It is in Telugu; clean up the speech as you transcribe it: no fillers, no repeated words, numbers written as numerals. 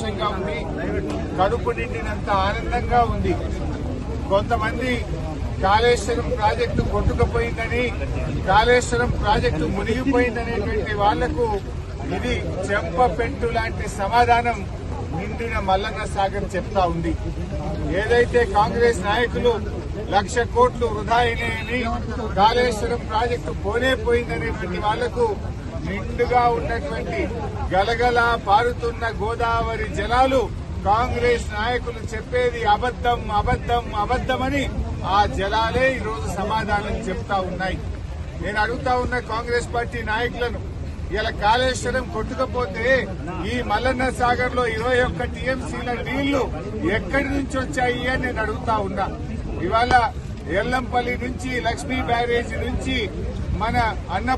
సంతోషంగా ఉంది, కడుపు నిండినంత ఆనందంగా ఉంది. కొంతమంది కాళేశ్వరం ప్రాజెక్టు కొట్టుకుపోయిందని, కాళేశ్వరం ప్రాజెక్టు మునిగిపోయిందనేటువంటి వాళ్లకు ఇది చెంపపెట్టు లాంటి సమాధానం నిండిన మల్లన్న సాగర్ చెప్తా ఉంది. ఏదైతే కాంగ్రెస్ నాయకులు 1,00,000 కోట్లు వృధా అయినాయని, కాళేశ్వరం ప్రాజెక్టు పోనేపోయిందనేటువంటి వాళ్లకు నిండుగా ఉన్నటువంటి గలగలా పారుతున్న గోదావరి జలాలు కాంగ్రెస్ నాయకులు చెప్పేది అబద్దం అబద్దం అబద్దమని ఆ జలాలే ఈరోజు సమాధానం చెప్తా ఉన్నాయి. నేను అడుగుతా ఉన్న కాంగ్రెస్ పార్టీ నాయకులను, ఇలా కాళేశ్వరం కొట్టుకపోతే ఈ మల్లన్న సాగర్ లో 21 టీఎంసీల నీళ్లు ఎక్కడి నుంచి వచ్చాయి అని నేను అడుగుతా ఉన్నా. ఇవాళ ఎల్లంపల్లి నుంచి, లక్ష్మీ బ్యారేజీ నుంచి మన అన్న